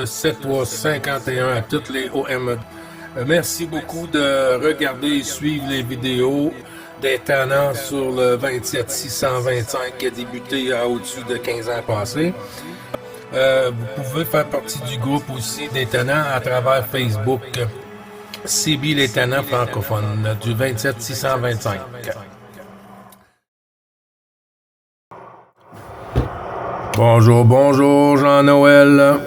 7351 à toutes les OM. Merci beaucoup de regarder et suivre les vidéos des tannants sur le 27625 qui a débuté au-dessus de 15 ans passés. Vous pouvez faire partie du groupe aussi des tannants à travers Facebook. CB les tannants francophones du 27625. Bonjour, Jean-Noël.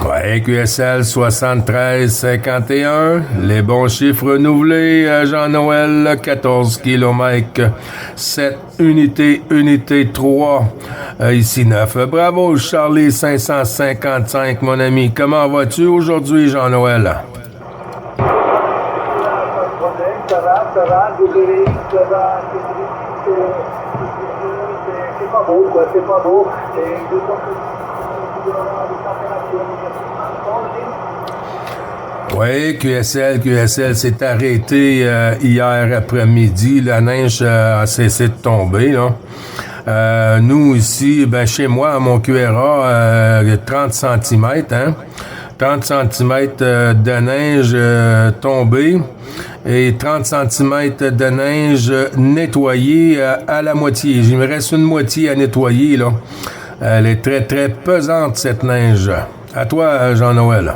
Ouais, QSL 7351, les bons chiffres renouvelés à Jean-Noël, 14 km, 7 unité 3, ici 9. Bravo, Charlie 555, mon ami. Comment vas-tu aujourd'hui, Jean-Noël? Ça va, désolé, ça va, c'est pas beau, quoi, c'est pas beau. Et de temps Oui, QSL s'est arrêté hier après-midi. La neige a cessé de tomber, là. Nous, ici, chez moi, à mon QRA, 30 cm, hein? 30 cm de neige tombée et 30 cm de neige nettoyée à la moitié. Il me reste une moitié à nettoyer, là. Elle est très, très pesante, cette neige. À toi, Jean-Noël.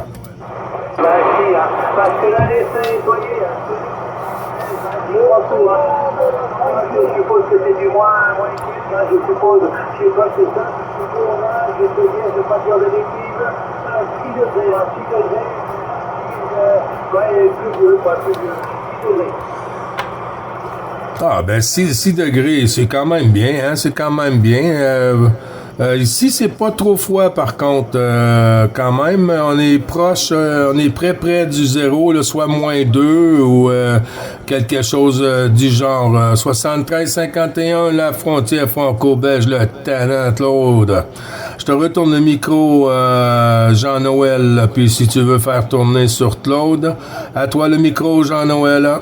parce que la laisser nettoyer, je suppose que c'est du moins je suppose, je sais pas c'est ça, je vais te dire, je vais pas dire de bêtises, 6 degrés, plus vieux, 6 degrés. 6 degrés, c'est quand même bien, hein, c'est quand même bien. Ici, c'est pas trop froid, par contre, quand même. On est proche, on est près du zéro, là, soit -2 ou quelque chose du genre. 73-51, la frontière franco-belge, le tannant Claude. Je te retourne le micro, Jean-Noël, puis si tu veux faire tourner sur Claude. À toi le micro, Jean-Noël.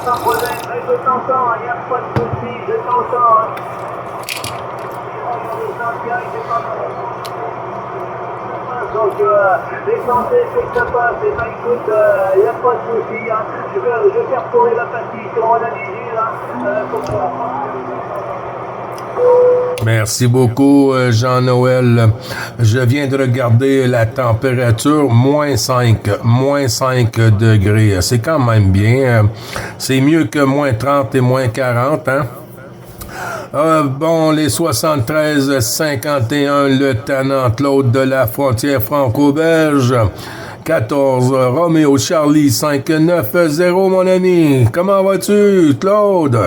Sans problème, je t'entends, il n'y a pas de souci, je t'entends. Donc, l'essentiel c'est que ça passe, et écoute, il n'y a pas de souci, hein. Je vais faire courir la pastille sur mon analyse, là, Merci beaucoup, Jean-Noël. Je viens de regarder la température, -5 degrés. C'est quand même bien. C'est mieux que -30 et -40, hein? Bon, les 73-51, le tannant Claude de la frontière franco-belge. 14, Roméo Charlie 590, mon ami. Comment vas-tu, Claude?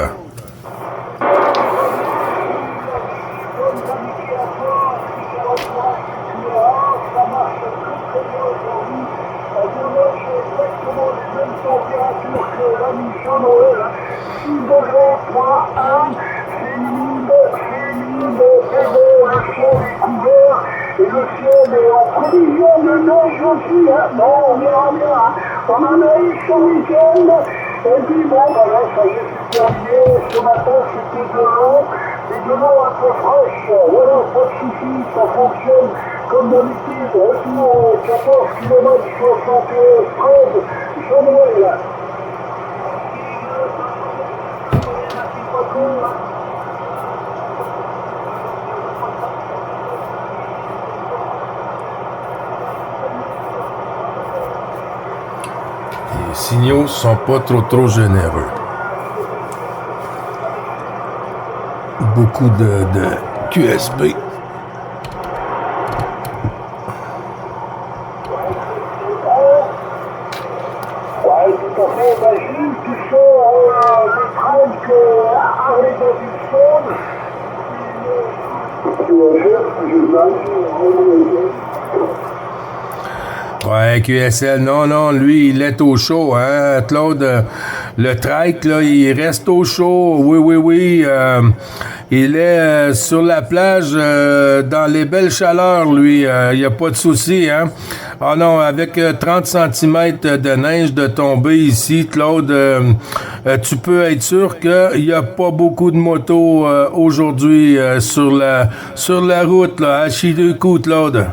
Et le ciel est en prévision de neige aussi, hein. Bon, on verra bien, hein. On en a eu ce week-end, et puis bon, là, ça y est, c'est terminé. Ce matin, c'était de l'eau, et de l'eau un peu fraîche. Voilà, pas de soucis, ça fonctionne comme d'habitude. Retour 14 km 71 13, Jean-Noël. Les signaux sont pas trop généreux. Beaucoup de QSB. Ouais, tout à fait. Ben, Gilles, tu sais, le train que Harley Davidson, Ouais, QSL, non, lui, il est au chaud, hein, Claude. Le trike, là, il reste au chaud. Oui. Il est sur la plage dans les belles chaleurs, lui. Il n'y a pas de souci, hein. Ah non, avec 30 cm de neige de tomber ici, Claude, tu peux être sûr qu'il n'y a pas beaucoup de motos aujourd'hui sur la route, là, à Chiduku, Claude.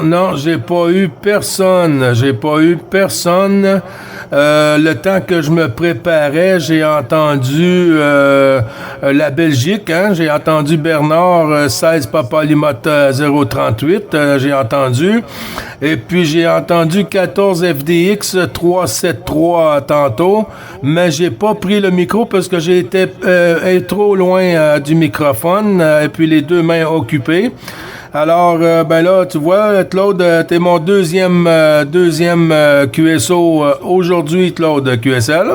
Non, j'ai pas eu personne. Le temps que je me préparais, j'ai entendu la Belgique, hein, j'ai entendu Bernard 16 Papalimot 038, j'ai entendu. Et puis j'ai entendu 14 FDX 373 tantôt, mais j'ai pas pris le micro parce que j'ai été trop loin du microphone et puis les deux mains occupées. Alors, ben là, tu vois, Claude, t'es mon deuxième QSO aujourd'hui, Claude, QSL.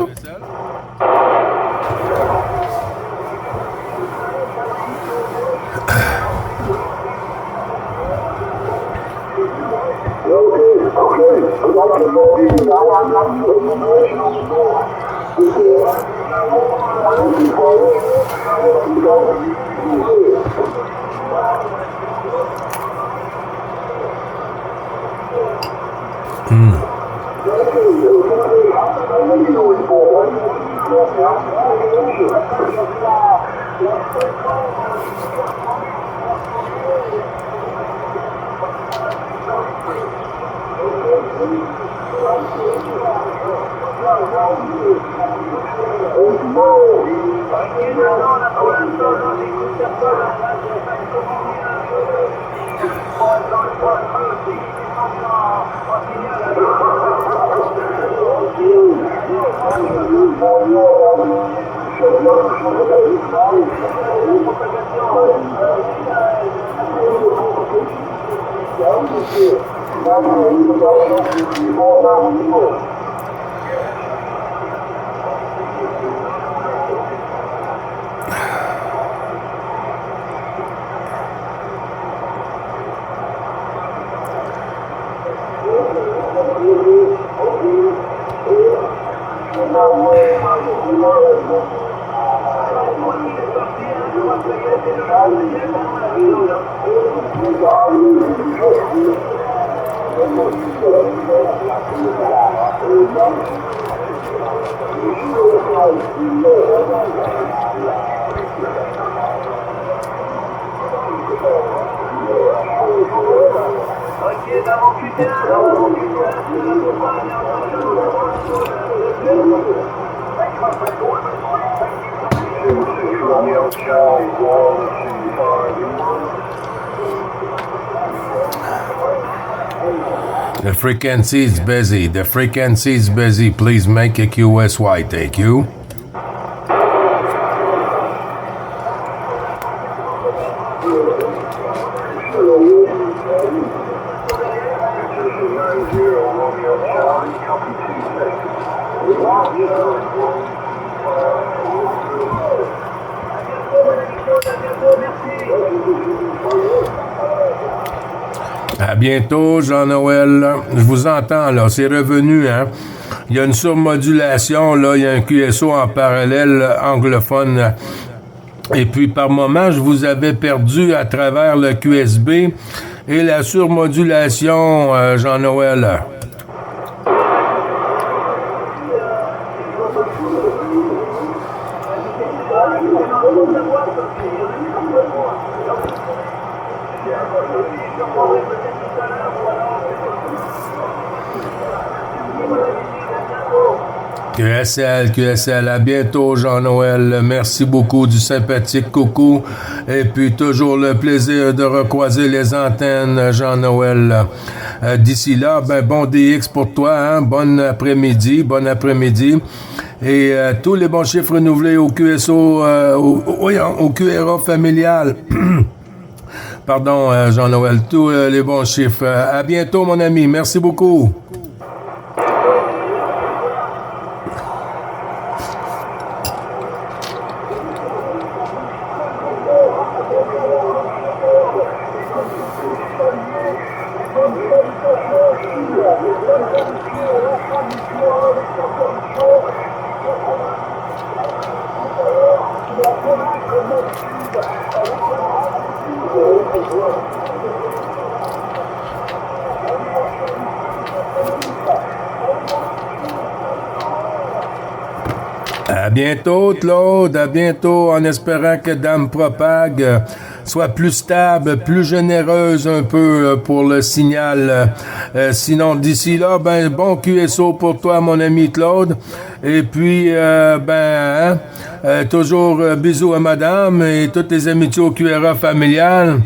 The frequency is busy. The frequency is busy. Please make a QSY. Thank you. À bientôt, Jean-Noël. Je vous entends, là. C'est revenu, hein. Il y a une surmodulation, là. Il y a un QSO en parallèle anglophone. Et puis, par moment, je vous avais perdu à travers le QSB et la surmodulation, Jean-Noël. QSL, à bientôt Jean-Noël, merci beaucoup du sympathique coucou, et puis toujours le plaisir de recroiser les antennes Jean-Noël. D'ici là, ben bon DX pour toi, hein? Bon après-midi, et tous les bons chiffres renouvelés au QSO, au QRA familial. Pardon Jean-Noël, tous les bons chiffres. À bientôt mon ami, merci beaucoup. À bientôt, Claude. À bientôt, en espérant que Dame Propague soit plus stable, plus généreuse un peu pour le signal. Sinon, d'ici là, ben bon QSO pour toi, mon ami Claude. Et puis, toujours bisous à Madame et toutes les amitiés au QRA familial.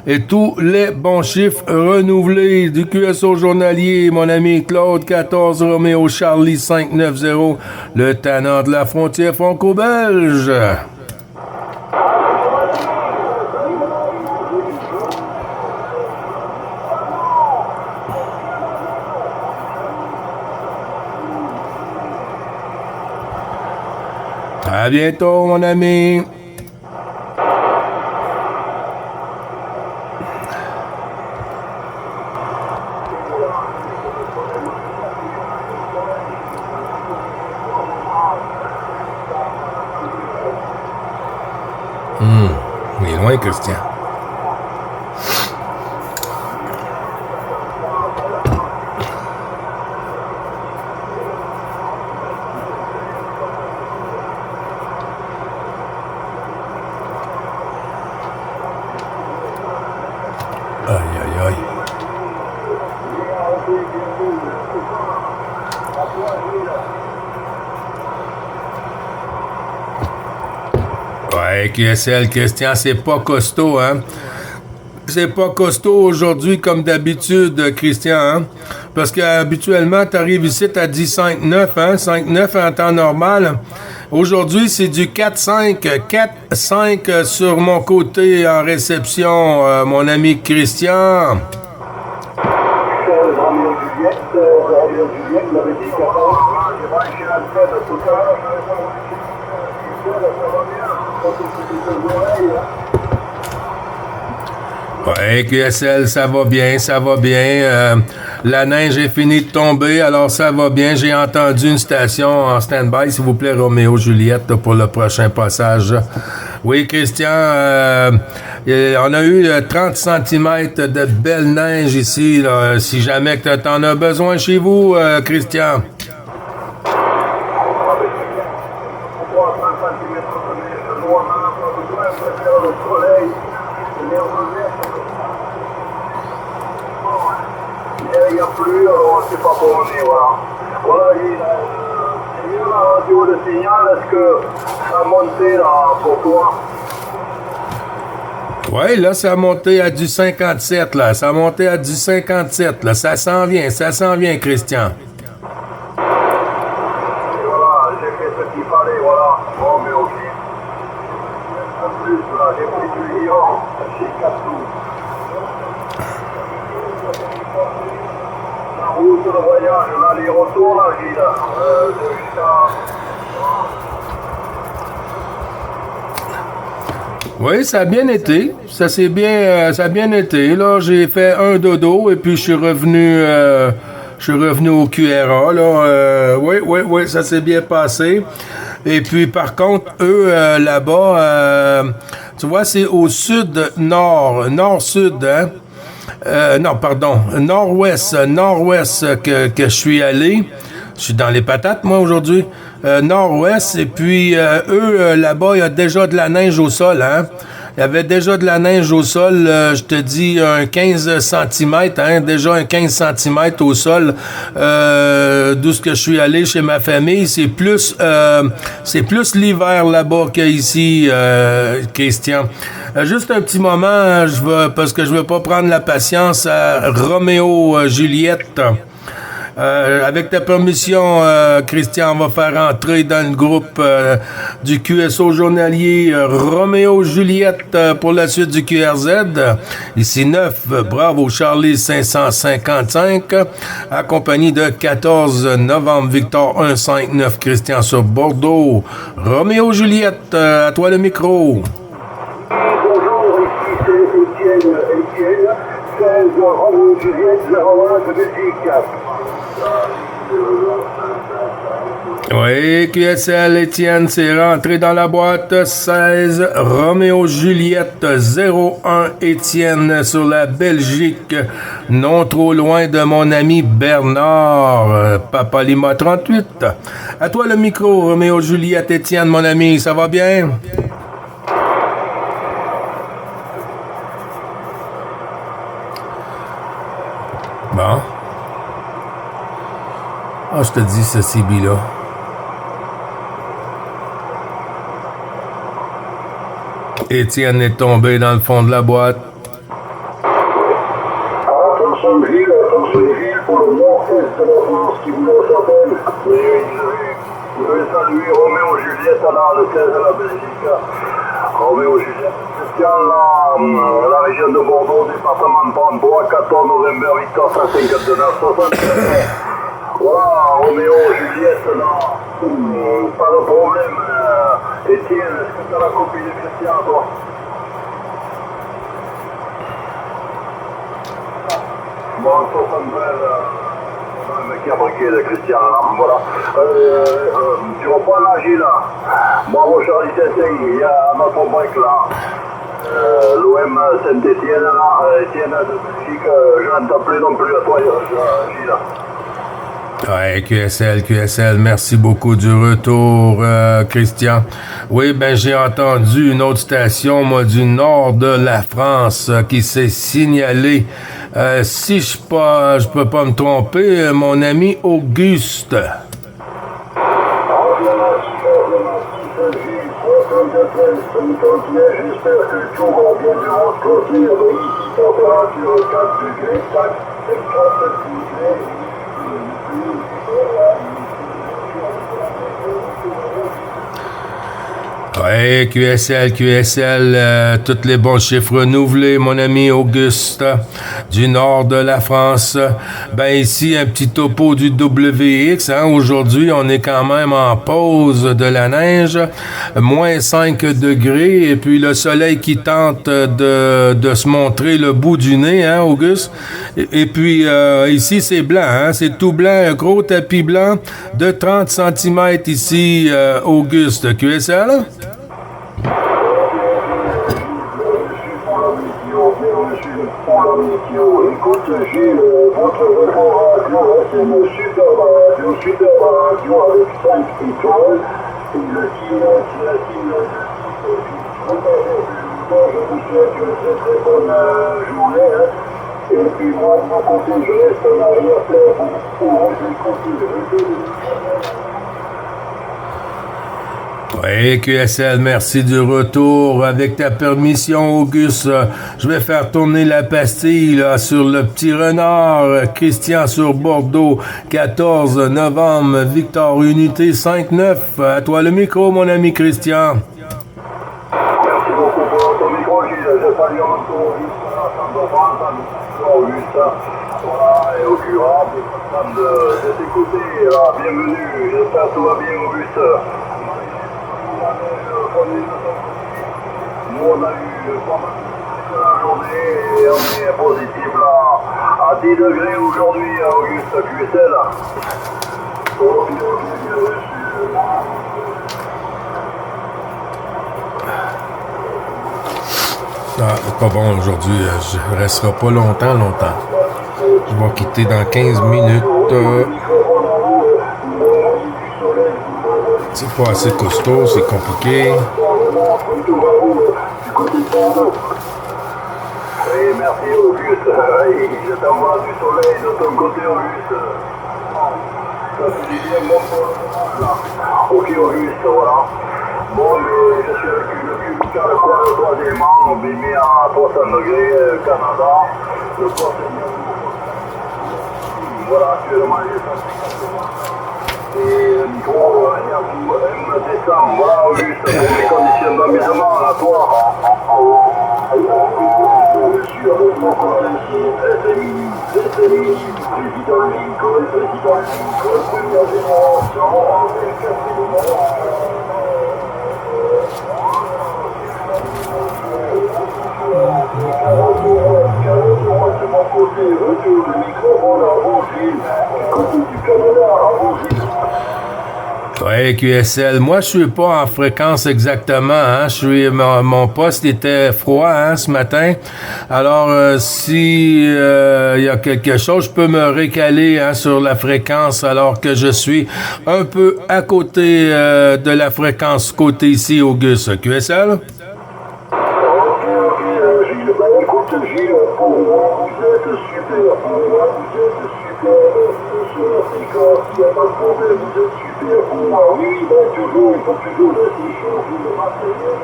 Et tous les bons chiffres renouvelés du QSO journalier, mon ami Claude, 14 Roméo Charlie 590, le tannant de la frontière franco-belge. À bientôt, mon ami. Il est loin, Christian. Aïe, aïe, aïe. Ouais, QSL, Christian, c'est pas costaud, hein? C'est pas costaud aujourd'hui comme d'habitude, Christian, hein? Parce qu'habituellement, t'arrives ici à 10,5,9, hein? 5,9 en temps normal. Aujourd'hui, c'est du 4,5. 4,5 sur mon côté en réception, mon ami Christian. Ouais, QSL, ça va bien, ça va bien. La neige est finie de tomber, alors ça va bien. J'ai entendu une station en stand-by, s'il vous plaît, Roméo Juliette, pour le prochain passage. Oui, Christian, on a eu 30 cm de belle neige ici, là, si jamais que t'en as besoin chez vous, Christian. Il n'y a plus, alors c'est pas bon, mais voilà. Voilà, j'ai eu la radio de signal, est-ce que ça a monté là pour toi? Oui, là, ça a monté à du 57, là. Ça a monté à du 57, là. Ça s'en vient, Christian. Et voilà, j'ai fait ce qu'il fallait, voilà. Bon, mais ok. En plus, là, j'ai pris du lion chez Cassou. La route de voyage, là, les retours, là, Gilles. Oui, ça a bien été. Ça a bien été. Là, j'ai fait un dodo et puis je suis revenu au QRA. Là, oui, ça s'est bien passé. Et puis, par contre, eux, là-bas, tu vois, c'est au nord-sud, hein? Nord-ouest que je suis allé. Je suis dans les patates, moi, aujourd'hui. Nord-ouest, et puis eux, là-bas, il y a déjà de la neige au sol, hein? Il y avait déjà de la neige au sol, je te dis un 15 cm, hein, déjà un 15 cm au sol, d'où ce que je suis allé chez ma famille. C'est plus l'hiver là-bas qu'ici, Christian. Juste un petit moment, parce que je veux pas prendre la patience à Roméo Juliette. Avec ta permission, Christian, on va faire entrer dans le groupe du QSO journalier Roméo Juliette pour la suite du QRZ. Ici 9, Bravo Charlie 555, accompagné de 14 novembre Victor 159 Christian sur Bordeaux. Roméo Juliette, à toi le micro. Bonjour, ici c'est Étienne, 16 Roméo Juliette 01 de Belgique. Oui, QSL, Étienne, c'est rentré dans la boîte. 16, Roméo Juliette 01, Étienne sur la Belgique. Non trop loin de mon ami Bernard, Papa Lima 38. À toi le micro, Roméo Juliette, Étienne, mon ami, ça va bien? Bon. Ah, je te dis ce CB-là. Étienne est tombé dans le fond de la boîte. Attention Gilles, pour le nord-est de la France qui vous s'appelle. Je vais saluer Roméo Juliette là, le 16 de la Belgique. Roméo Juliette, Christian, la région de Bordeaux, département de Pambois, 14 novembre, Victor 159, 79. Voilà, Roméo Juliette là, pas de problème. Étienne, est-ce que tu as la copie de Christian, toi? Bon, 60 le mec qui a briqué de Christian, là, voilà. Tu reprends la Gilles, là. Bravo Charlie Saint-Saint, il y a notre break là. L'OM Saint-Étienne, là, Étienne de Belgique, je n'entends plus non plus à toi, Gilles. Ouais, QSL, merci beaucoup du retour, Christian. Oui, ben j'ai entendu une autre station, moi, du nord de la France, qui s'est signalée. Si je peux pas me tromper, mon ami Auguste. J'espère que tout va bien durant ce clôture. Ici, température 4 degrés, 4 degrés. Ouais, QSL, tous les bons chiffres renouvelés, mon ami Auguste, du nord de la France. Ben ici, un petit topo du WX, hein. Aujourd'hui, on est quand même en pause de la neige, moins 5 degrés, et puis le soleil qui tente de se montrer le bout du nez, hein, Auguste. Et puis, ici, c'est blanc, hein, c'est tout blanc, un gros tapis blanc de 30 cm ici, Auguste. QSL? Écoute, Gilles, votre radio, c'est une super radio avec 5 étoiles. Et le signe, c'est la signe de je vous souhaite une très bonne journée. Et puis moi, de mon côté, je reste en arrière-plan pour vous écouter. Oui, QSL, merci du retour. Avec ta permission, Auguste, je vais faire tourner la pastille là, sur le petit renard. Christian sur Bordeaux, 14 novembre, Victor Unité 5-9. À toi le micro, mon ami Christian. Merci beaucoup pour ton micro, Gilles. Je salue en tout Auguste, Auguste, voilà, et au curable, de t'écouter. Bienvenue, j'espère que tout va bien, Auguste. Nous, on a eu pas mal de la journée et on est positif là, à 10 degrés aujourd'hui, Auguste QSL. Ah, c'est pas bon aujourd'hui. Je resterai pas longtemps. Je vais quitter dans 15 minutes. C'est pas assez costaud, c'est compliqué. vraiment, comme tout va vous, du côté de Bordeaux. Oui, merci Auguste. Oui, je t'envoie du soleil de ton côté, Auguste. Ça fait du bien, bon pour le moment, là. Ok, Auguste, voilà. Bon, mais je suis avec le cul car le coin, le troisième an, on mis à 60 degrés, Canada. Le poids, c'est bien. Voilà, actuellement, il est 150. Et le micro, il y a tout, M décembre. Voilà, Auguste, pour les conditions d'amusement, là, toi. Je suis avec mon collègue ici, SMI, président Lincoln, première génération, avec de mon côté, retour le microphone à Rougis, du côté du Canada à Rougis. Oui, QSL. Moi, je suis pas en fréquence exactement. Hein. Mon poste était froid ce matin. Alors, si il y a quelque chose, je peux me récaler sur la fréquence alors que je suis un peu à côté de la fréquence côté ici, Auguste. QSL? Gilles, ben écoute Gilles, pour moi vous êtes super, monsieur Africa, il n'y a pas de problème, vous êtes super pour moi, oui, ben toujours, il faut toujours laisser changer le matériel,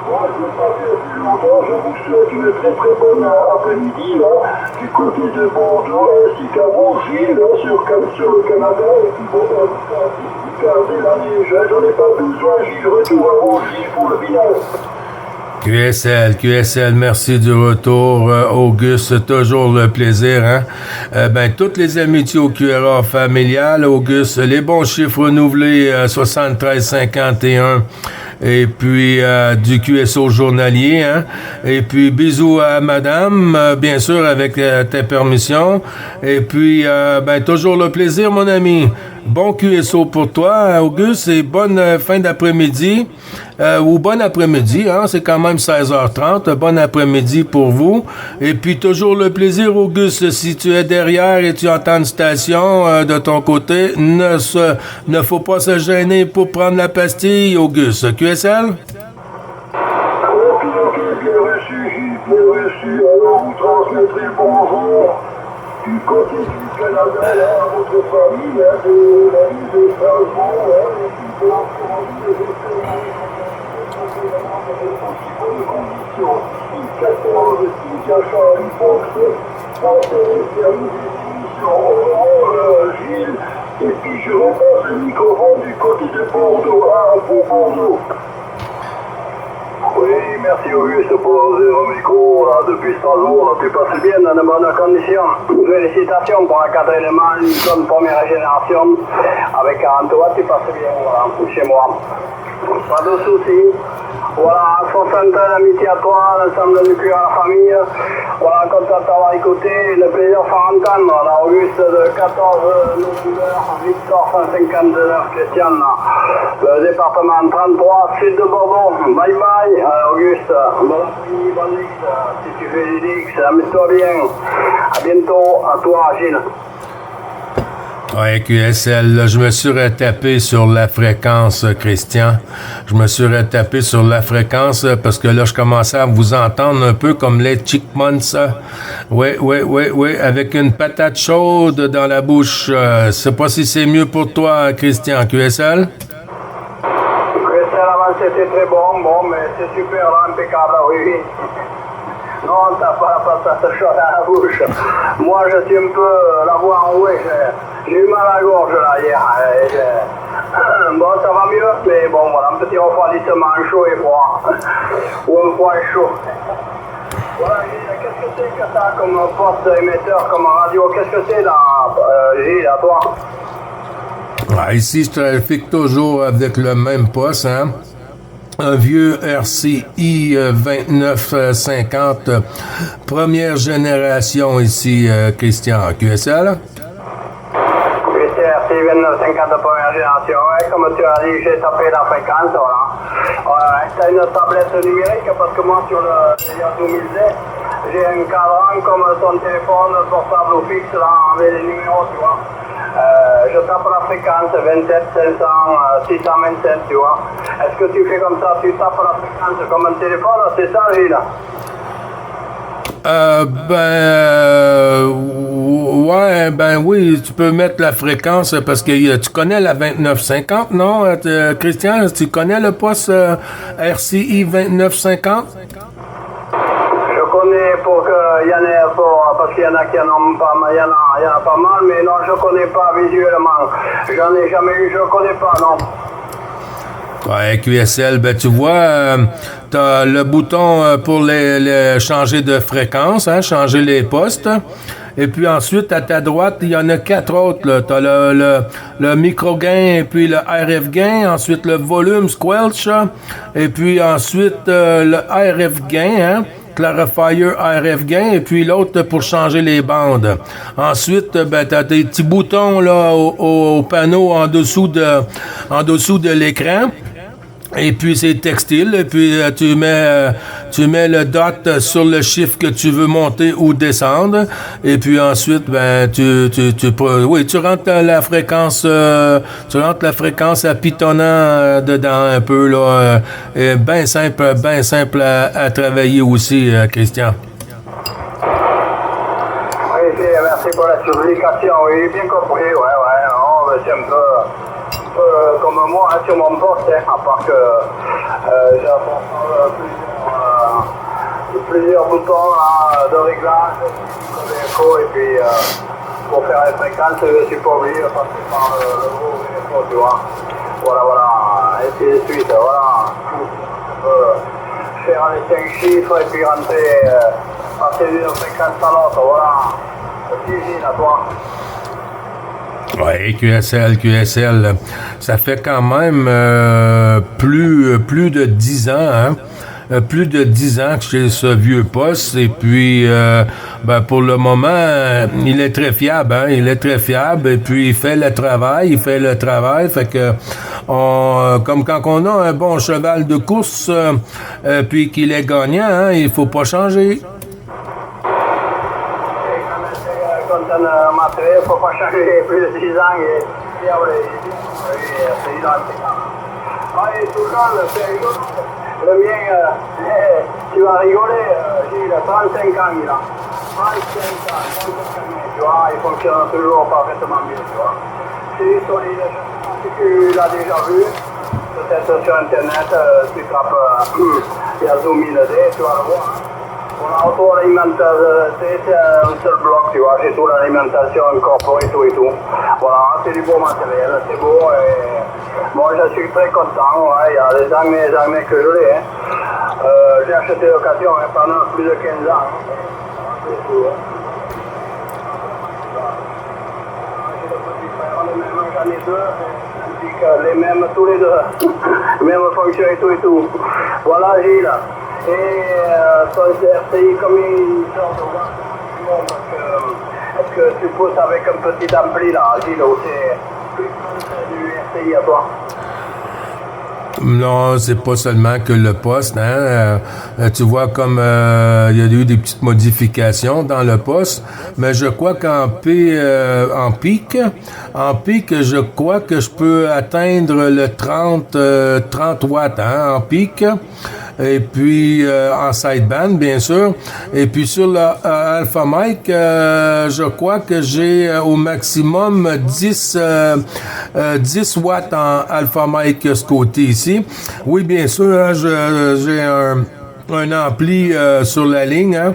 moi je ne vais pas faire plus longtemps, je vous souhaite une très très bonne après-midi là, du côté de Bordeaux, ainsi qu'à vous Gilles, sur le Canada, et puis bon, vous gardez la neige, j'en ai pas besoin, Gilles, retour à vous Gilles pour le village. QSL, merci du retour. Auguste, toujours le plaisir. Toutes les amitiés au QRA familial, Auguste, les bons chiffres renouvelés, 73-51. Et puis du QSO journalier. Et puis bisous à madame, bien sûr, avec tes permissions. Et puis, toujours le plaisir, mon ami. Bon QSO pour toi, Auguste, et bonne fin d'après-midi. Ou bon après-midi, c'est quand même 16h30. Bon après-midi pour vous. Et puis toujours le plaisir, Auguste, si tu es derrière et tu entends une station de ton côté, ne faut pas se gêner pour prendre la pastille, Auguste. QSL? Ok, bien reçu, Gilles, bien reçu. Alors vous transmettrez le bonjour du côté du Canada à votre famille, de la ville de Strasbourg, et puis bon, comment vous bonnes conditions. 14 Charlie Fox, Gilles, et puis je repasse le microphone du côté de Bordeaux, pour Bordeaux. Oui, merci Auguste pour le micro depuis Strasbourg, tu passes bien dans de bonnes conditions. Félicitations pour la 4 éléments, Lincoln première génération. Avec Antoine, tu passes bien, voilà, chez moi. Pas de soucis. Voilà, 60 ans d'amitié à toi, l'ensemble du cœur à la famille. Voilà, content de t'avoir écouté, le plaisir de faire entendre. La Auguste de 14 Nobuleur, Victor 159, Christian, le département 33, sud de Bordeaux. Bye bye, Auguste. Bon après-midi, bonne X. Si tu fais des X, amuse-toi bien. À bientôt, à toi, Gilles. Ouais, QSL, là, je me suis retapé sur la fréquence, Christian. Je me suis retapé sur la fréquence parce que là, je commençais à vous entendre un peu comme les Chickmunks. Oui, avec une patate chaude dans la bouche. Je sais pas si c'est mieux pour toi, Christian. QSL? QSL, avant, c'était très bon, mais c'est super, là, impeccable, oui. Non, t'as pas la patate chaude à la bouche. Moi, je suis un peu la voix enrouée. J'ai eu mal à la gorge là hier. Bon, ça va mieux, mais bon, voilà, un petit refroidissement chaud et froid. Ou un froid et chaud. Voilà, qu'est-ce que c'est que ça comme poste émetteur, comme radio? Qu'est-ce que c'est là, Gilles, à toi? Ici, je trafique toujours avec le même poste, Un vieux RCI 2950, première génération ici, Christian. QSL? RCI 2950, première génération, comme tu as dit, j'ai tapé la fréquence, voilà. T'as une tablette numérique, parce que moi, sur le Yahoo Musée, j'ai un cadran comme ton téléphone portable ou fixe, là, avec les numéros, tu vois. Je tape la fréquence 27 500 627, tu vois. Est-ce que tu fais comme ça, tu tapes la fréquence comme un téléphone, c'est ça, Gilles? Ouais, ben oui, tu peux mettre la fréquence parce que tu connais la 2950, non, Christian? Tu connais le poste RCI 2950? Je connais pour qu'il y en ait, parce qu'il y en a qui en ont pas mal, il y en a pas mal, mais non, je connais pas visuellement. J'en ai jamais eu, je connais pas, non. Ouais, QSL, ben tu vois, t'as le bouton pour les changer de fréquence, hein, changer les postes. Et puis ensuite, à ta droite, il y en a 4 autres. Là. T'as le micro-gain et puis le RF gain. Ensuite, le volume squelch. Et puis ensuite, le RF gain, hein. Clarifier RF gain et puis l'autre pour changer les bandes. Ensuite, ben t'as des petits boutons là au panneau en dessous de l'écran. Et puis c'est textile, et puis tu mets le dot sur le chiffre que tu veux monter ou descendre, et puis ensuite ben tu rentres la fréquence à pitonnant dedans un peu là, bien simple à travailler aussi, Christian. Oui, merci pour la supplication, oui, bien compris, ouais, non, c'est un peu comme moi hein, sur mon poste, hein, à part que j'ai plusieurs boutons là, de réglage, d'écho, et puis pour faire les fréquences, je suis pas obligé de passer par le gros écho, tu vois. Voilà, et puis de suite, voilà. Faire les 5 chiffres et puis rentrer, passer d'une fréquence à l'autre, voilà. C'est usine à toi. Oui, QSL, ça fait quand même plus de 10 ans, hein? Plus de 10 ans que j'ai ce vieux poste, et puis ben pour le moment, il est très fiable, hein? Il est très fiable, et puis il fait le travail, fait que comme quand on a un bon cheval de course, puis qu'il est gagnant, hein, il faut pas changer. Matériel, il ne faut pas changer plus de 6 ans et c'est identique. Ah, et tout ça, c'est rigolo. Le mien, tu vas rigoler, Gilles, 35 ans il a. 35 ans, tu vois, il fonctionne toujours parfaitement bien, tu vois. C'est solide, je sais pas si tu l'as déjà vu, peut-être sur internet, tu tapes Yazoo 1000D, tu vas le voir. Hein. On a auto-alimentation, c'est un seul bloc, tu vois, j'ai tout l'alimentation incorporée, tout et tout. Voilà, c'est du beau matériel, c'est beau et moi je suis très content, ouais, il y a des années que je l'ai. Hein. J'ai acheté l'occasion hein, pendant plus de 15 ans. Hein. C'est tout, hein. J'ai le petit frère, le même, j'en ai deux, les mêmes tous les deux, les mêmes fonctions et tout. Voilà Gilles. Et ton RCI, comme il sort de parce que est-ce que tu pousses avec un petit ampli là, Gilles, ou c'est plus du RCI à toi? Non, c'est pas seulement que le poste, hein. Tu vois comme il y a eu des petites modifications dans le poste, mais je crois qu'en pic, je crois que je peux atteindre le 30 watts, hein, en pic. Et puis en sideband, bien sûr. Et puis sur le Alpha Mic, je crois que j'ai au maximum 10 watts en Alpha Mic ce côté ici. Oui, bien sûr, hein, j'ai un ampli sur la ligne, hein.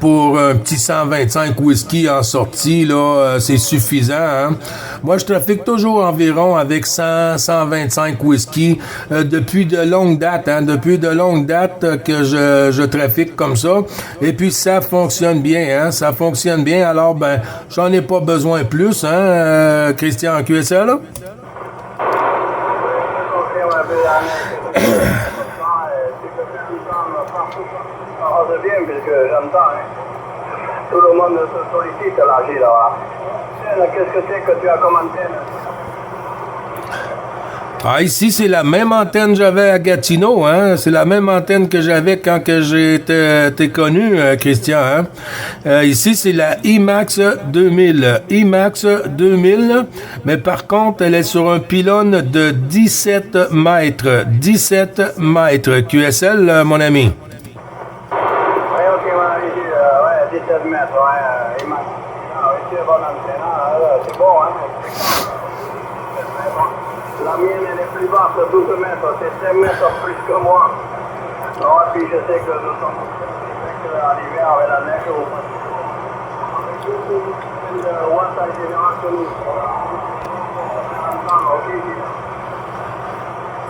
Pour un petit 125 whisky en sortie, là, c'est suffisant. Hein? Moi, je trafique toujours environ avec 125 whisky depuis de longues dates. Hein? Depuis de longues dates que je trafique comme ça. Et puis, ça fonctionne bien. Hein? Ça fonctionne bien. Alors, ben, j'en ai pas besoin plus. Hein, Christian QSL, là? C'est bien, puisque j'entends, hein. Tout le monde se sollicite là, Gilles, là. Qu'est-ce que c'est que tu as commenté là? Ah, ici, c'est la même antenne que j'avais à Gatineau, hein. C'est la même antenne que j'avais quand que j'étais connu, Christian, hein. Ici, c'est la IMAX 2000. IMAX 2000, mais par contre, elle est sur un pylône de 17 mètres. 17 mètres. QSL, mon ami. Oui, ok, voilà, ici, ouais, 17 mètres, ouais, IMAX. Ah, oui, c'est bon antenne, c'est bon, hein. La mienne, elle est plus basse, 12 mètres, c'est 5 mètres plus que moi. Alors, et puis je sais que nous sommes à l'hiver avec la neige ou pas. Avec beaucoup de watts en général que nous.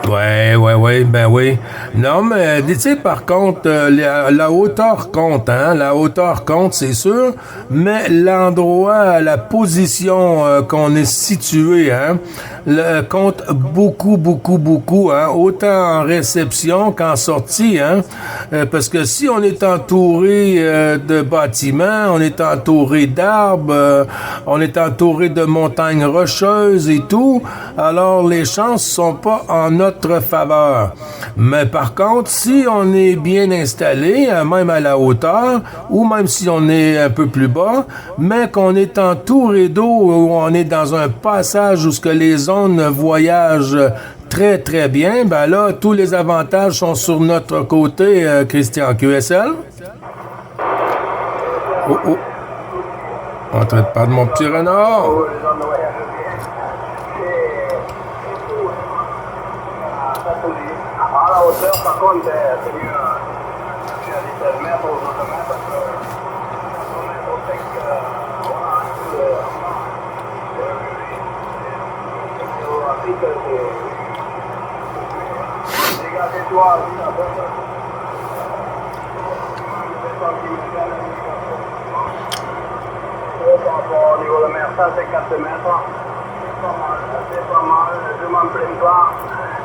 Ouais, ben oui. Non, mais tu sais, par contre, la hauteur compte, hein. La hauteur compte, c'est sûr, mais l'endroit, la position qu'on est situé, hein, compte beaucoup, hein. Autant en réception qu'en sortie, hein. Parce que si on est entouré de bâtiments, on est entouré d'arbres, on est entouré de montagnes rocheuses et tout, alors les chances sont pas en notre faveur. Mais par contre, si on est bien installé, même à la hauteur, ou même si on est un peu plus bas, mais qu'on est entouré d'eau, ou on est dans un passage où ce que les zones voyagent très, très bien, ben là, tous les avantages sont sur notre côté, Christian. QSL? Oh. On traite pas de mon petit renard. À la hauteur, par contre, c'est mieux. Je suis à 17 mètres ou 12 mètres parce que 12 mètres au sec, voilà, dégagez-toi, au niveau de mer, ça c'est 4 mètres. C'est pas mal, je m'en plains pas.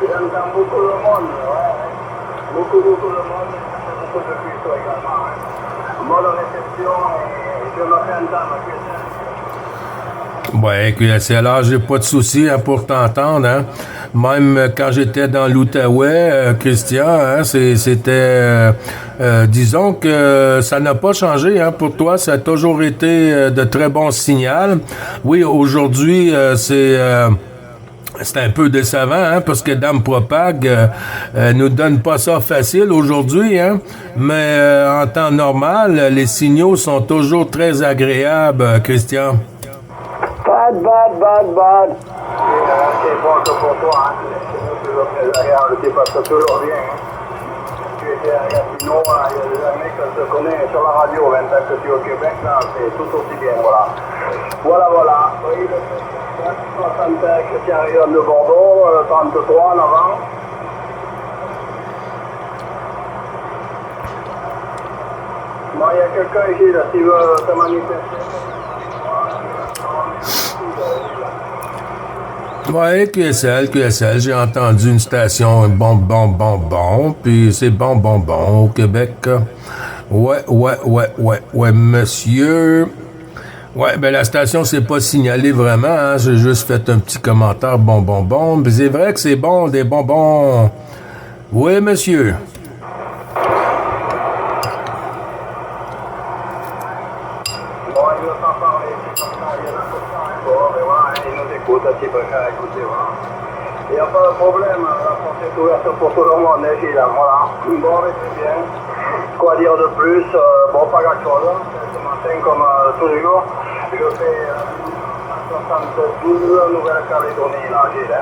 J'entends beaucoup de monde, ouais. Beaucoup de monde, beaucoup de puissants également. Hein. Bonne réception et je me fais entendre. Ouais, QSL, alors j'ai pas de souci hein, pour t'entendre. Hein. Même quand j'étais dans l'Outaouais, Christian, hein, c'était... disons que ça n'a pas changé hein, pour toi. Ça a toujours été de très bons signaux. Oui, aujourd'hui, c'est un peu décevant, hein, parce que Dame Propag nous donne pas ça facile aujourd'hui, hein, mais en temps normal, les signaux sont toujours très agréables, Christian. Bad. C'est bon que pour toi, hein. C'est toujours très agréable, tu passes toujours bien. Hein. Tu étais à Gatineau, il y a des amis que je connais sur la radio, maintenant que tu es au Québec, là, c'est tout aussi bien, voilà. Voilà. Oui, le 65 qui arrive de Bordeaux, le 33 en avant. Bon, il y a quelqu'un ici, là, qui veut te manifester. Ouais, QSL, j'ai entendu une station bon, puis c'est bon au Québec. Ouais, monsieur. Ouais, ben la station s'est pas signalée vraiment, hein, j'ai juste fait un petit commentaire bon, mais c'est vrai que c'est bon, des bonbons. Oui, monsieur. Il n'y a pas de problème, la porte est ouverte pour tout le monde, là, voilà. Bon, c'est bien. Quoi dire de plus? Bon, pas grand chose. Ce matin, comme tous les jours, je fais 72 Nouvelle-Calédonie, là, Gilles.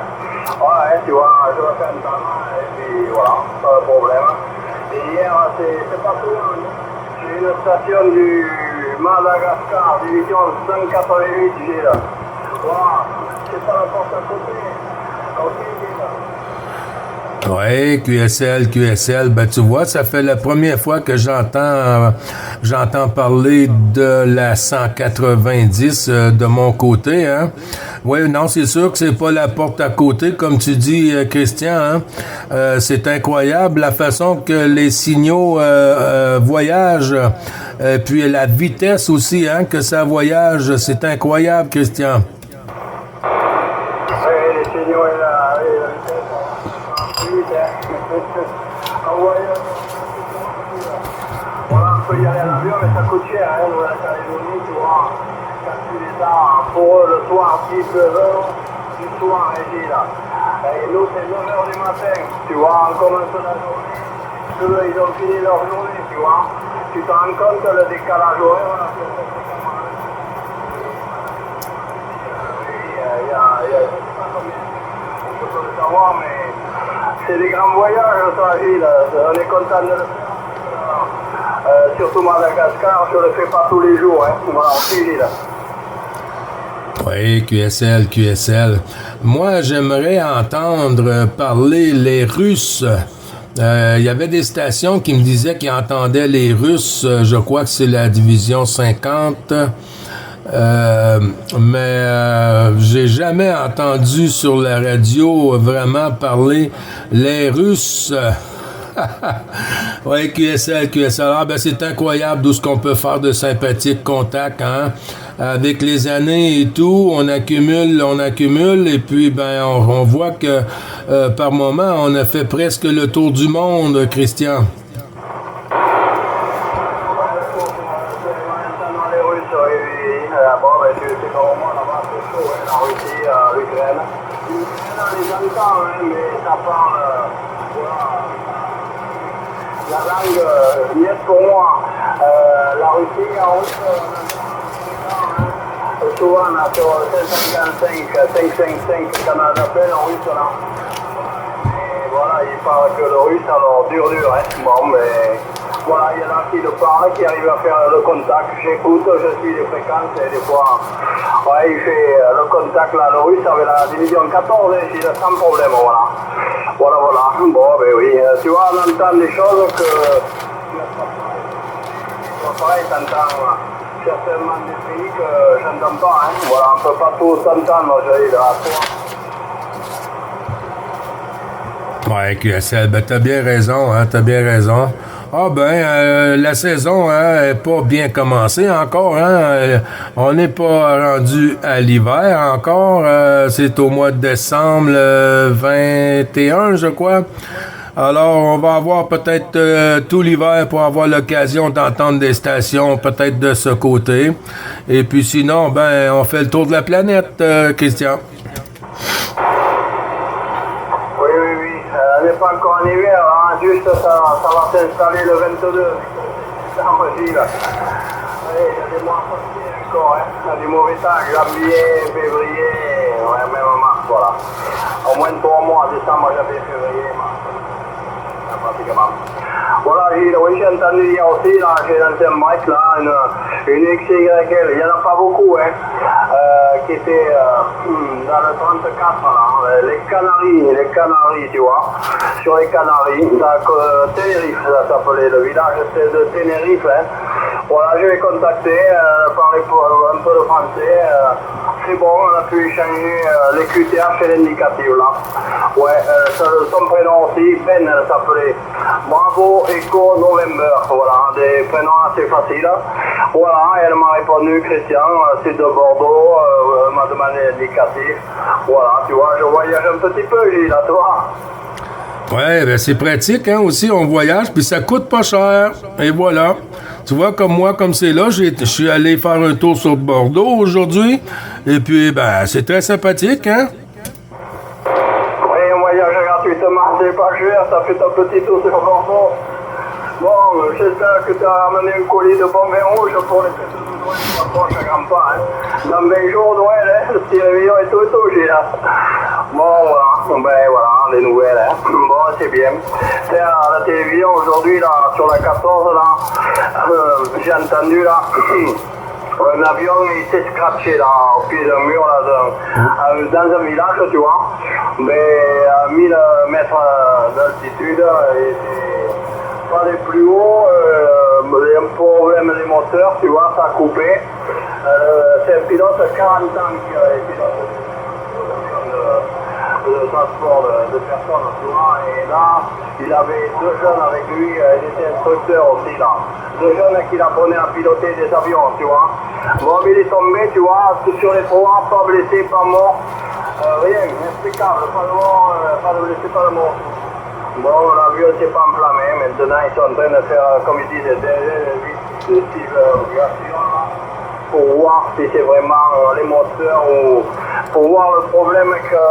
Ouais, tu vois, je le fais un temps, et puis voilà, pas de problème. Et hier, c'est pas tout. J'ai une station du Madagascar, division 188, Gilles. Voilà, c'est pas la porte à côté. Ouais, QSL, ben tu vois, ça fait la première fois que j'entends parler de la 190 de mon côté, hein. Oui, non, c'est sûr que c'est pas la porte à côté, comme tu dis, Christian, hein. C'est incroyable la façon que les signaux voyagent, puis la vitesse aussi, hein, que ça voyage, c'est incroyable, Christian. Oui, les signaux et la vitesse. y aller à l'avion, mais ça coûte cher, hein, Nouvelle-Calédonie, tu vois. Quand tu les as pour eux le soir, 19h, du soir, et là. Et nous, c'est 9h du matin, tu vois, on commence la journée. Eux, ils ont fini leur journée, tu vois. Tu te rends compte le décalage horaire, voilà, je sais pas combien on peut le savoir, mais c'est des grands voyages, ça, Gilles. On est content de le faire. Surtout Madagascar, je le fais pas tous les jours, hein. Voilà, on suit, Gilles. Oui, QSL. Moi, j'aimerais entendre parler les Russes. Il y avait des stations qui me disaient qu'ils entendaient les Russes. Je crois que c'est la division 50. Mais j'ai jamais entendu sur la radio vraiment parler les Russes. Oui, QSL. Ah, ben c'est incroyable d'où ce qu'on peut faire de sympathiques contacts, hein. Avec les années et tout, on accumule, et puis ben on voit que par moment, on a fait presque le tour du monde, Christian. Bon, ben, c'est normalement là-bas, c'est chaud, hein, la Russie, l'Ukraine. L'Ukraine, on les entend, hein, mais ça parle, voilà, la langue niette pour moi. La Russie, en russe, souvent, on a sur 555 canaux d'appel en russe, là. Et voilà, il parle que le russe, alors dur, hein. Bon, mais... Voilà, il y en a qui le parlent, qui arrivent à faire le contact. J'écoute, je suis les fréquences et des fois, ouais, il fait le contact là, le russe avec la division 14, et il sans problème, voilà. Voilà. Bon, ben oui, tu vois, on entend des choses que... Pareil, t'entends certainement des pays que j'entends pas, hein. Voilà, on peut pas tout entendre, je dis, là, Ouais, QSL, ben t'as bien raison. Ah ben, la saison est pas bien commencée encore, hein. On n'est pas rendu à l'hiver encore. C'est au mois de décembre 21, je crois. Alors, on va avoir peut-être tout l'hiver pour avoir l'occasion d'entendre des stations peut-être de ce côté. Et puis sinon, ben, on fait le tour de la planète, Christian. On n'est pas encore en hiver, hein. Juste ça va s'installer le 22. Ça me dit là. Il y a des mois sortis encore, hein. Il y a du mauvais temps, janvier, février, ouais, même mars, voilà. Au moins 3 mois, décembre, janvier, février, mars. Pratiquement. Voilà, j'ai entendu dire aussi, là, j'ai lancé un mic, là, une XYL, il n'y en a pas beaucoup, hein, qui était dans le 34, là, les Canaries, tu vois, sur les Canaries, donc Tenerife, ça s'appelait, le village c'est de Tenerife, hein. Voilà, je l'ai contacté, parler un peu de français, c'est bon, on a pu échanger les QTH et l'indicatif, là. Ouais, son prénom aussi, Ben, elle s'appelait Bravo Echo November, voilà, des prénoms assez faciles. Voilà, elle m'a répondu, Christian, c'est de Bordeaux, m'a demandé l'indicatif. Voilà, tu vois, je voyage un petit peu, Gilles, là, toi. Ouais, ben c'est pratique, hein, aussi, on voyage, puis ça coûte pas cher. Et voilà. Tu vois, comme moi, comme c'est là, je suis allé faire un tour sur Bordeaux aujourd'hui, et puis, ben, c'est très sympathique, hein. Oui, on voyage gratuitement, c'est pas cher, ça fait un petit tour sur Bordeaux. Bon, j'espère que tu as ramené un colis de bon vin rouge pour les fêtes de Noël, je m'approche à grands pas, hein. Dans 20 jours, Noël, hein, le petit réveillon et tout, j'ai là. Bon, voilà, ben voilà, les nouvelles, hein. Bon, c'est bien. C'est à la télévision aujourd'hui, là, sur la 14, là, j'ai entendu, là, un avion, il s'est scratché, là, au pied d'un mur, là, dans un village, tu vois, mais à 1000 mètres d'altitude, et c'est pas les plus hauts, il y a un problème des moteurs, tu vois, ça a coupé. C'est un pilote 40 ans qui est pilote de transport de personnes, tu vois, et là, il avait 2 jeunes avec lui, il était instructeur aussi, là. 2 jeunes qui l'apprenaient à piloter des avions, tu vois. Bon, il est tombé, tu vois, sur les toits, pas blessé, pas mort, rien, inexplicable, pas de mort, pas de blessé, pas de mort. Bon, l'avion s'est pas enflammé. Maintenant, ils sont en train de faire, comme ils disent, des évaluations pour voir si c'est vraiment les moteurs ou pour voir le problème que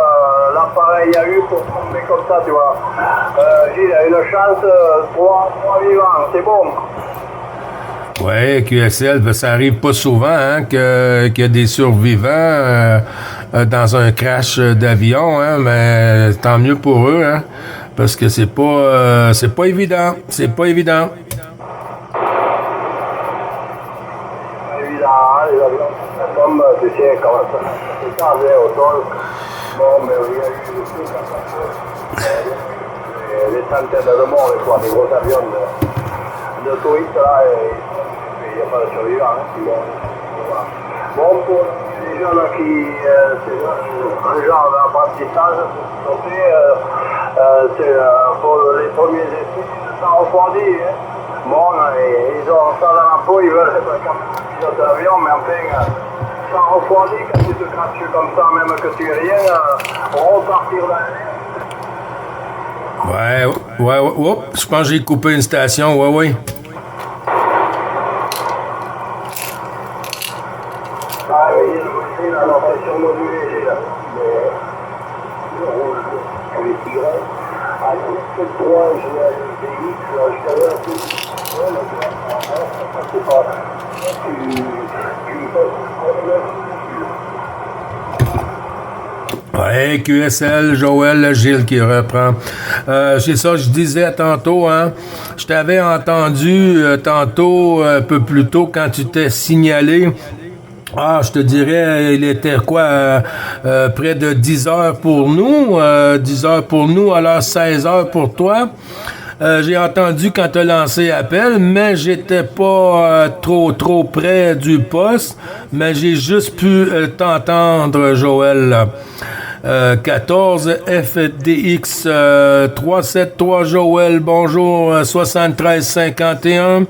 l'appareil a eu pour tomber comme ça, tu vois. Gilles a une chance, 3 vivants, c'est bon. Ouais, QSL, ben, ça arrive pas souvent hein, qu'il y a des survivants dans un crash d'avion, hein, mais tant mieux pour eux, hein, parce que c'est pas évident, c'est pas évident. Les avions tombent, tu sais, quand ça s'est carré au sol. Bon, mais il y a eu des trucs à faire. Des centaines de morts, des gros avions de touristes là, et il n'y a pas de survivants. Bon, pour les gens là qui, c'est un genre d'apprentissage, c'est pour les premiers essais, ça refroidit. Hein. Bon, ils ont ça dans la peau, ils veulent être pilote d'avion, mais enfin, ça refroidit quand tu te craches comme ça, même que tu es rien, repartir dans l'air. Ouais, je pense que j'ai coupé une station, ouais. Ah oui, il a l'impression modulée, là. Le rouge, les tigres. À 3, j'ai un DX, je t'avais un peu. Ouais, QSL, Joël, Gilles qui reprend. C'est ça, je disais tantôt, hein. Je t'avais entendu tantôt, un peu plus tôt, quand tu t'es signalé. Ah, je te dirais, il était quoi, près de 10 heures pour nous, 10 heures pour nous, alors 16 heures pour toi. J'ai entendu quand tu as lancé appel, mais j'étais pas trop près du poste, mais j'ai juste pu t'entendre, Joël. 14 FDX 373 Joël, bonjour 7351.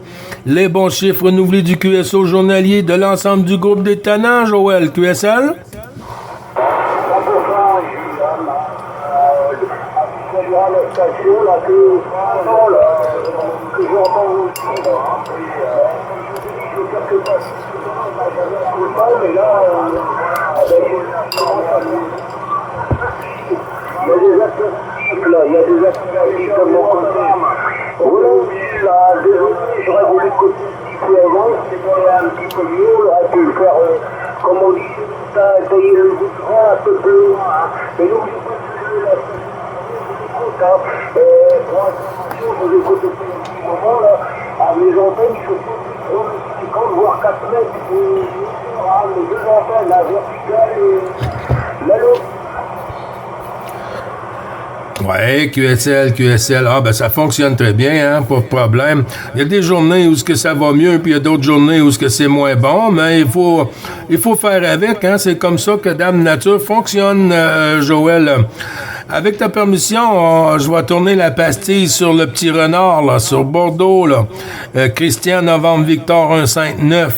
Les bons chiffres renouvelés du QSO journalier de l'ensemble du groupe des tannants, Joël, QSL? Il y a des acteurs de mon côté. Oui, là, désolé, j'aurais voulu cotiser avant, c'était un petit peu mieux, j'aurais pu le faire, comme on dit, payer le goudron un peu plus loin. Mais n'oubliez pas que je vous écoute depuis un petit moment, là, à mes antennes, je fais 50 voire 4 mètres, les deux antennes, la verticale et la l'autre. Ouais, QSL. Ah, ben, ça fonctionne très bien, hein, pas de problème. Il y a des journées où ce que ça va mieux, puis il y a d'autres journées où ce que c'est moins bon, mais il faut faire avec, hein. C'est comme ça que Dame Nature fonctionne, Joël. Avec ta permission, je vais tourner la pastille sur le petit renard, là, sur Bordeaux, là. Christian Novembre Victor 159,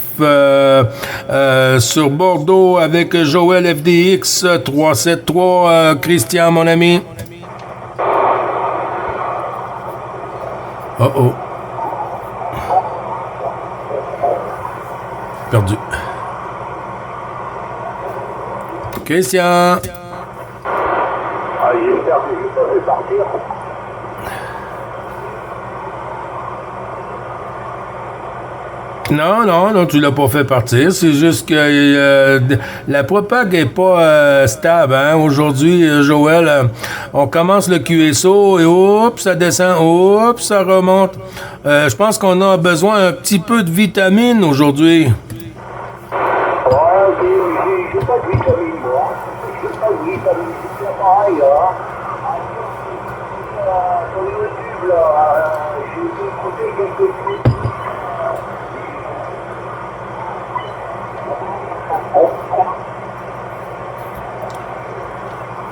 sur Bordeaux avec Joël FDX 373, Christian, mon ami. Oh. Perdu. Christian. Ah, j'ai perdu, je peux partir. Non, tu l'as pas fait partir. C'est juste que la propague est pas stable. Hein? Aujourd'hui, Joël, on commence le QSO et hop, ça descend, hop, ça remonte. Je pense qu'on a besoin un petit peu de vitamine aujourd'hui. Ouais, j'ai pas de vitamine, moi. J'ai pas de vitamine, c'est pareil, hein. Sur YouTube, là, j'ai écouté quelques trucs.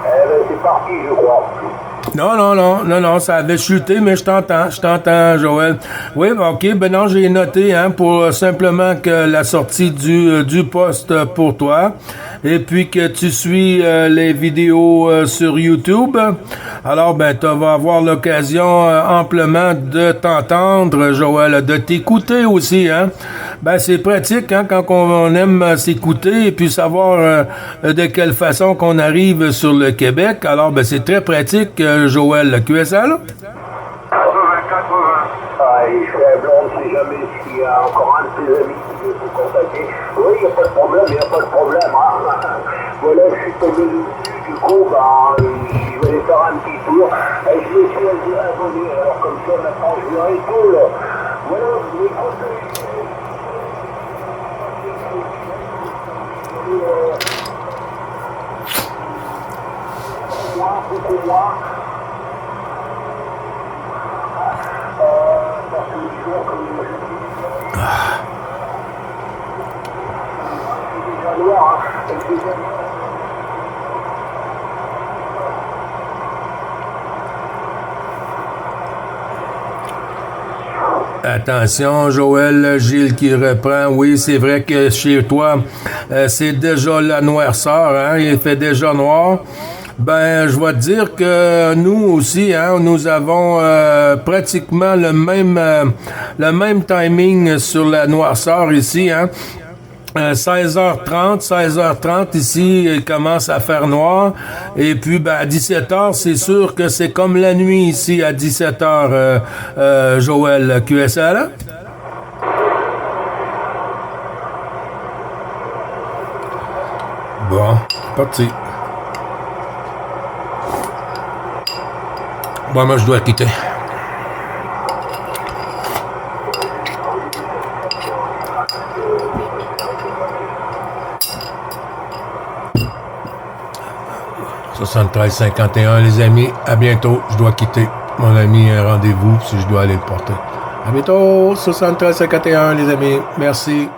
Eh ben, c'est parti, je crois. Non, ça avait chuté, mais je t'entends, Joël. Oui, ok, ben non, j'ai noté, hein, pour simplement que la sortie du poste pour toi, et puis que tu suis les vidéos sur YouTube. Alors, ben, tu vas avoir l'occasion amplement de t'entendre, Joël, de t'écouter aussi, hein. Ben, c'est pratique, hein, quand on aime s'écouter et puis savoir de quelle façon qu'on arrive sur le Québec. Alors, ben, c'est très pratique, Joël, le QSL. 80. Ah, et je fais un blanc, on ne sait jamais s'il y a encore un de tes amis qui veut vous contacter. Oui, il n'y a pas de problème, hein. Voilà, je suis tombé dessus, du coup, bah, je vais aller faire un petit tour. Et je me suis abonné, alors comme ça, maintenant, je verrai tout, là. Voilà, écoutez. Beaucoup moins. Parce que les jours, comme je dis, c'est déjà noir, hein. C'est déjà noir. Attention, Joël, Gilles qui reprend. Oui, c'est vrai que chez toi, c'est déjà la noirceur, hein, il fait déjà noir. Ben, je vais te dire que nous aussi, hein, nous avons pratiquement le même timing sur la noirceur ici, hein. 16h30 ici, il commence à faire noir. Et puis, ben, à 17h, c'est sûr que c'est comme la nuit ici à 17h, Joël, QSL. Bon, parti. Bon, moi, je dois quitter. « 73-51, les amis. À bientôt. Je dois quitter. Mon ami a un rendez-vous si je dois aller le porter. À bientôt. 73-51, les amis. Merci.